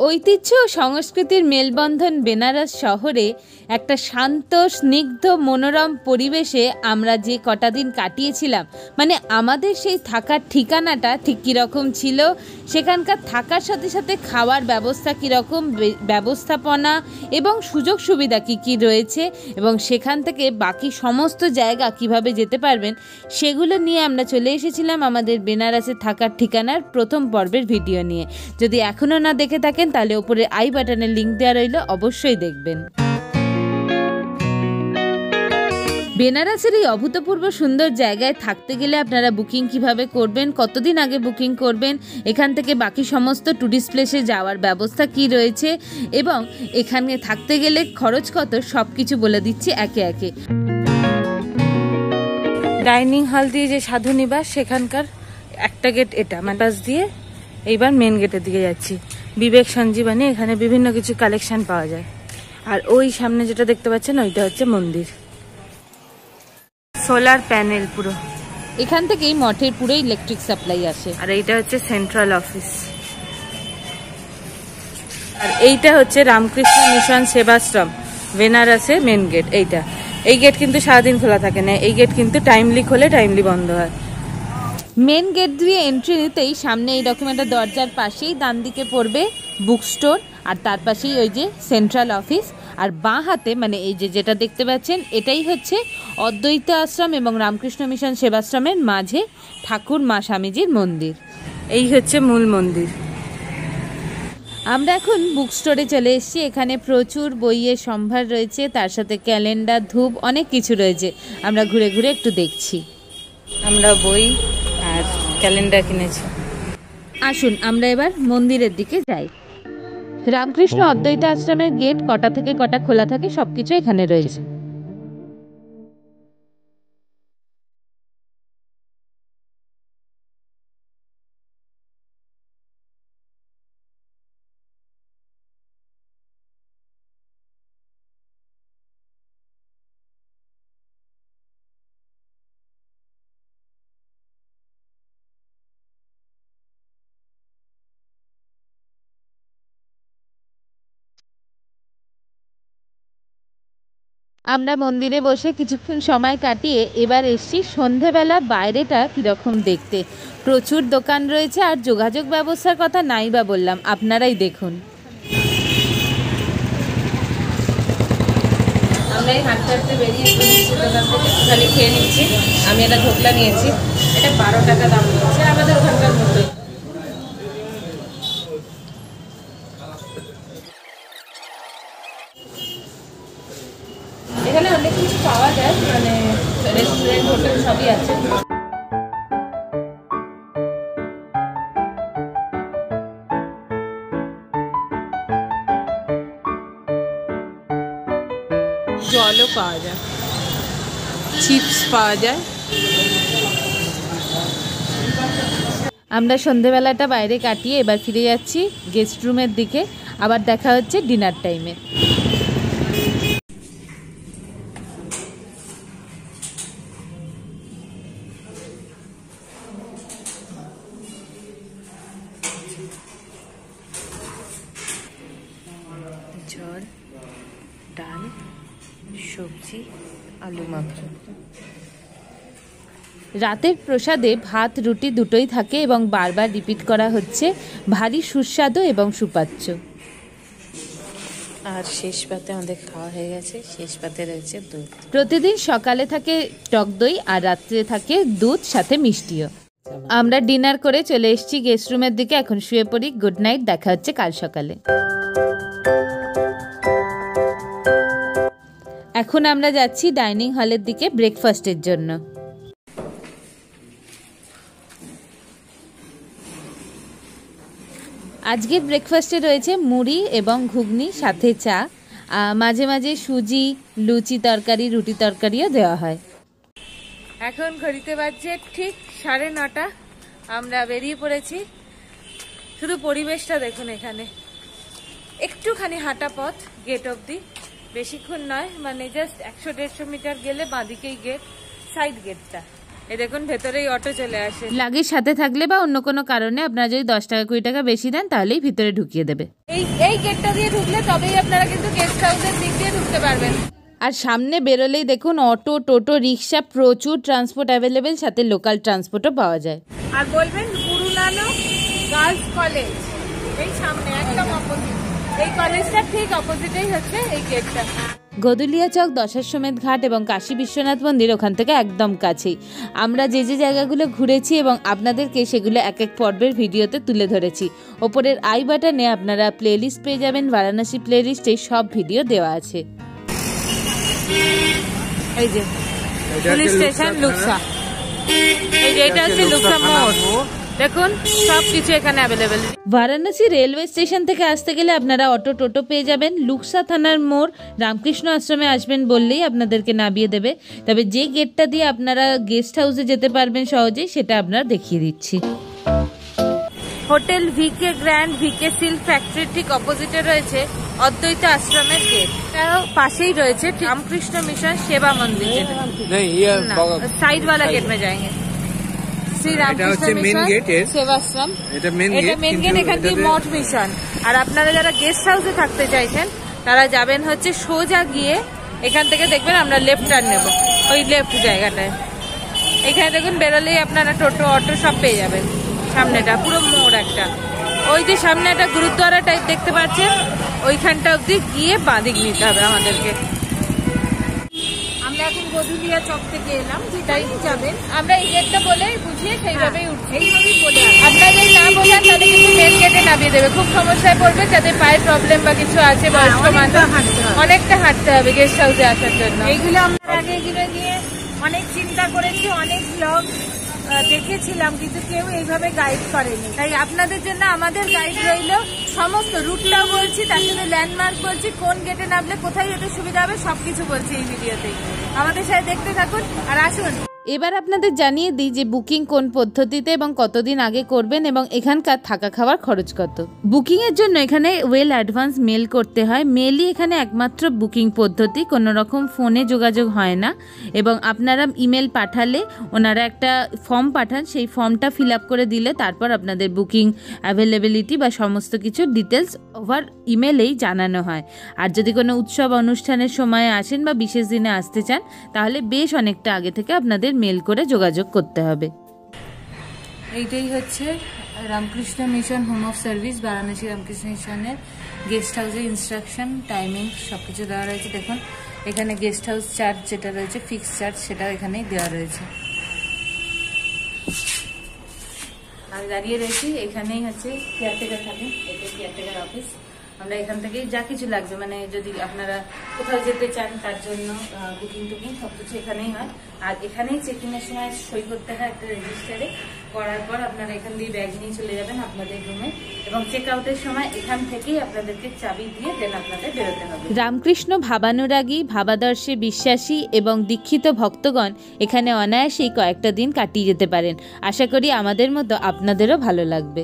ঐতিহ্য ও সংস্কৃতির মেলবন্ধন বেনারস শহরে একটা শান্ত স্নিগ্ধ মনোরম পরিবেশে আমরা যে কটা দিন কাটিয়েছিলাম, মানে আমাদের সেই থাকার ঠিকানাটা ঠিক কীরকম ছিল, সেখানকার থাকার সাথে সাথে খাওয়ার ব্যবস্থা কীরকম, ব্যবস্থাপনা এবং সুযোগ সুবিধা কী কী রয়েছে, এবং সেখান থেকে বাকি সমস্ত জায়গা কিভাবে যেতে পারবেন, সেগুলো নিয়ে আমরা চলে এসেছিলাম আমাদের বেনারসে থাকার ঠিকানার প্রথম পর্বের ভিডিও নিয়ে। যদি এখনও না দেখে থাকেন তাহলে উপরে আই বাটনের লিঙ্ক দেওয়া রইল, অবশ্যই দেখবেন। বেনারসের এই অভূতপূর্ব সুন্দর জায়গায় থাকতে গেলে আপনারা বুকিং কিভাবে করবেন, কতদিন আগে বুকিং করবেন, এখান থেকে বাকি সমস্ত ট্যুরিস্ট প্লেসে যাওয়ার ব্যবস্থা কি রয়েছে এবং এখানে থাকতে গেলে খরচ কত, সব কিছু বলে দিচ্ছি একে একে। ডাইনিং হল দিয়ে যে সাধু নিবাস, সেখানকার একটা গেট এটা, মানে পাশ দিয়ে এইবার মেন গেটের দিকে যাচ্ছি। বিবেক সঞ্জীবনী, এখানে বিভিন্ন কিছু কালেকশন পাওয়া যায়। আর ওই সামনে যেটা দেখতে পাচ্ছেন ওইটা হচ্ছে মন্দির। সোলার প্যানেল পুরো, এখান থেকেই মঠের পুরো ইলেকট্রিক সাপ্লাই আসে। আর এইটা হচ্ছে সেন্ট্রাল অফিস। আর এইটা হচ্ছে রামকৃষ্ণ মিশন সেবাশ্রম, বেনারসে মেন গেট। এই গেট কিন্তু সারাদিন খোলা থাকে না, এই গেট কিন্তু টাইমলি খোলে, টাইমলি বন্ধ হয়। মেন গেট দিয়ে এন্ট্রি নিতেই সামনে এই ডকুমেন্টের দরজার পাশেই ডান দিকে পড়বে বুক স্টোর, আর তার পাশেই ওই যে সেন্ট্রাল অফিস। আর বাঁ হাতে, মানে এই যে যেটা দেখতে পাচ্ছেন, এটাই হচ্ছে অদ্বৈত আশ্রম এবং রামকৃষ্ণ মিশন সেবাশ্রমের মাঝে ঠাকুর মা স্বামীজির মন্দির। এই হচ্ছে মূল মন্দির। আমরা এখন বুক স্টোরে চলে এসেছি। এখানে প্রচুর বইয়ের সম্ভার রয়েছে, তার সাথে ক্যালেন্ডার, ধূপ, অনেক কিছু রয়েছে। আমরা ঘুরে ঘুরে একটু দেখছি। আমরা বই আর ক্যালেন্ডার কিনেছি। আসুন আমরা এবার মন্দিরের দিকে যাই। রামকৃষ্ণ অদ্বৈত আশ্রমের গেট কটা থেকে কটা খোলা থাকে সবকিছু এখানে রয়েছে। আমরা মন্দিরে বসে কিছুক্ষণ সময় কাটিয়ে এবার এসছি সন্ধেবেলা বাইরেটা কীরকম দেখতে। প্রচুর দোকান রয়েছে, আর যোগাযোগ ব্যবস্থার কথা নাই বা বললাম, আপনারাই দেখুন। আমরা এই হাঁটতে হাঁটতে বেরিয়ে দোকান থেকে একটুখানি খেয়ে নিচ্ছি। আমি একটা ঢোকলা নিয়েছি, এটা 12 টাকা দাম নিচ্ছে, আমাদের ওখানকার মতোই। এখানে অনেক কিছু পাওয়া যায়, মানে রেস্টুরেন্ট, হোটেল সবই আছে। জলও পাওয়া যায়, চিপস পাওয়া যায়। আমরা সন্ধেবেলাটা বাইরে কাটিয়ে এবার ফিরে যাচ্ছি গেস্ট রুমের দিকে। আবার দেখা হচ্ছে ডিনার টাইমে। ঝোল, ডাল, সবজি, আলু মাখা। রাতের প্রসাদে ভাত রুটি দুটোই থাকে এবং বারবার রিপিট করা হচ্ছে, ভারী সুস্বাদু এবং সুপাচ্য। আর শেষ পাতে আমাদের খাওয়া হয়ে গেছে, শেষ পাতে রয়েছে দুধ। প্রতিদিন সকালে থাকে টক দই আর রাত্রে থাকে দুধ, সাথে মিষ্টিও। আমরা ডিনার করে চলে এসেছি গেস্ট রুমের দিকে, এখন শুয়ে পড়ি। গুড নাইট, দেখা হচ্ছে কাল সকালে। এখন আমরা যাচ্ছি ডাইনিং হলের দিকে ব্রেকফাস্টের জন্য। আজকে ব্রেকফাস্টে রয়েছে মুড়ি এবং ঘুগনি, সাথে চা, মাঝে মাঝে সুজি, লুচি তরকারি, রুটি তরকারিও দেওয়া হয়। এখন ঘড়িতে বাজছে ঠিক 9:30। আমরা বেরিয়ে পড়েছি। শুধু পরিবেশটা দেখুন, এখানে একটুখানি হাঁটা পথ গেট অবধি, বেশিক্ষণ নয়, মানে জাস্ট 100-150 মিটার গেলে বাঁদিকেই গেট, সাইড গেটটা। এই দেখুন ভেতরেই অটো চলে আসে। লাগেজ সাথে থাকলে বা অন্য কোনো কারণে আপনারা যদি 10 টাকা 20 টাকা বেশি দেন তাহলেই ভিতরে ঢুকিয়ে দেবে। এই গেটটা দিয়ে ঢুকলে তবেই আপনারা কিন্তু গেস্ট হাউসের দিক দিয়ে ঢুকতে পারবেন। আর সামনে বেরোলেই দেখুন অটো, টোটো, রিক্সা, প্রচুর ট্রান্সপোর্ট অ্যাভেলেবেল, সাথে লোকাল ট্রান্সপোর্টও পাওয়া যায়। আর বলবেন গুরু নানক গার্লস কলেজ, এই সামনে একদম অপোজিট, এই কলেজটা ঠিক অপোজিটেই হচ্ছে এই গেটটা। গদুলিয়া চক, দশাশ্বমেধ ঘাট এবং কাশী বিশ্বনাথ মন্দির ওখান থেকে একদম কাছেই। আমরা যে যে জায়গাগুলো ঘুরেছি এবং আপনাদেরকে সেগুলো এক এক পর্বের ভিডিওতে তুলে ধরেছি। ওপরের আই বাটনে আপনারা প্লেলিস্ট পেয়ে যাবেন, বারাণসী প্লেলিস্টে সব ভিডিও দেওয়া আছে। এই যে পুলিশ স্টেশন লুকসা, এই যে এটা হচ্ছে লুকসা মোড়, দেখুন সবকিছু এখানে অ্যাভেলেবেল। বারাণসী রেলওয়ে স্টেশন থেকে আসতে গেলে আপনারা অটো, টোটো পেয়ে যাবেন। লুকসা থানার মোড় রামকৃষ্ণ আশ্রমে আসবেন বললেই আপনাদেরকে নামিয়ে দেবে। তবে যে গেটটা দিয়ে আপনারা গেস্ট হাউসে যেতে পারবেন সহজেই, সেটা আপনারা দেখিয়ে দিচ্ছি। Hotel V K grand, V K silk ফ্যাক্টরির ঠিক অপোজিটে রয়েছে অদ্বৈত আশ্রমের গেট, তার পাশেই রয়েছে রামকৃষ্ণ মিশন সেবা মন্দির। সাইড वाला गेट में जाएंगे, শ্রী রামকৃষ্ণ মিশন সেবাশ্রম, এটা মেন গেট। এখান থেকে মঠ মিশন। আর আপনারা যারা গেস্ট হাউসে থাকতে চাইছেন তারা যাবেন হচ্ছে সোজা গিয়ে, এখান থেকে দেখবেন আমরা লেফট টার্ন নেব, ওই লেফট জায়গাটায়। এখানে দেখুন বেরোলেই আপনারা টোটো, অটো সব পেয়ে যাবেন। সামনেটা পুরো মোড় একটা, ওই যে সামনে একটা গুরুদ্বারা টাইপ দেখতে পাচ্ছেন, ওইখানটা অব্দি গিয়ে বাঁদিক নিতে হবে আমাদেরকে। আমরা এখন গদুলিয়া চক থেকে এলাম, যেটাই যাবেন আমরা এই গেটটা বলে বুঝিয়ে সেইভাবেই উঠছি। এইভাবেই বলে আপনারা যদি না বলেন তাহলে কিন্তু মেন গেটে নামিয়ে দেবে, খুব সমস্যায় পড়বে। যাদের পায়ের প্রবলেম বা কিছু আছে, বয়স্ক মানুষ, অনেকটা হাঁটতে হবে গেস্ট হাউসে আসার জন্য। এইগুলো আমরা আগে এগুলো নিয়ে অনেক চিন্তা করেছি, অনেক ব্লগ দেখেছিলাম, কিন্তু কেউ এইভাবে গাইড করেনি। তাই আপনাদের জন্য আমাদের গাইড রইল, সমস্ত রুটটাও বলছি, তার সাথে ল্যান্ডমার্ক বলছি, কোন গেটে নামলে কোথায় যেতে সুবিধা হবে সবকিছু বলছি এই ভিডিওতেই। আমাদের সাথে দেখতে থাকুন আর আসুন। এবার আপনাদের জানিয়ে দিই যে বুকিং কোন পদ্ধতিতে এবং কতদিন আগে করবেন এবং এখানকার থাকা খাওয়ার খরচ কত। বুকিং এর জন্য এখানে ওয়েল অ্যাডভান্স মেল করতে হয়। মেলই এখানে একমাত্র বুকিং পদ্ধতি, কোনো রকম ফোনে যোগাযোগ হয় না। এবং আপনারা ইমেল পাঠালে ওনারা একটা ফর্ম পাঠান, সেই ফর্মটা ফিল আপ করে দিলে তারপর আপনাদের বুকিং অ্যাভেলেবিলিটি বা সমস্ত কিছু ডিটেলস ওভার ইমেলেই জানানো হয়। আর যদি কোনো উৎসব অনুষ্ঠানের সময় আসেন বা বিশেষ দিনে আসতে চান তাহলে বেশ অনেকটা আগে থেকে আপনাদের মেল করে যোগাযোগ করতে হবে। এইটাই হচ্ছে Ramakrishna mission home of service, Varanasi Ramakrishna মিশনের গেস্ট হাউসের ইনস্ট্রাকশন, টাইমিং সবকিছু দেওয়া রয়েছে। দেখুন এখানে গেস্ট হাউস চার্জ যেটা রয়েছে, ফিক্স চার্জ, সেটাও এখানেই দেওয়া রয়েছে। আমি দাঁড়িয়ে রয়েছি, এখানেই হচ্ছে কেয়ারটেকার থাকেন, এটা কেয়ারটেকার অফিস। আমরা এখান থেকেই যা কিছু লাগবে, মানে যদি আপনারা কোথাও যেতে চান তার জন্য বুকিং টুকিং সবকিছু এখানেই হয়। আর এখানেই চেকিংয়ের সময় সই করতে হয় একটা রেজিস্টারে, করার পর আপনারা এখান দিয়ে ব্যাগ নিয়ে চলে যাবেন আপনাদের রুমে, এবং চেক আউটের সময় এখান থেকেই আপনাদেরকে চাবি দিয়ে দেন আপনাদের বেরোতে হবে। রামকৃষ্ণ ভাবানুরাগী, ভাবাদর্শে বিশ্বাসী এবং দীক্ষিত ভক্তগণ এখানে অনায়াসেই কয়েকটা দিন কাটিয়ে যেতে পারেন। আশা করি আমাদের মতো আপনাদেরও ভালো লাগবে।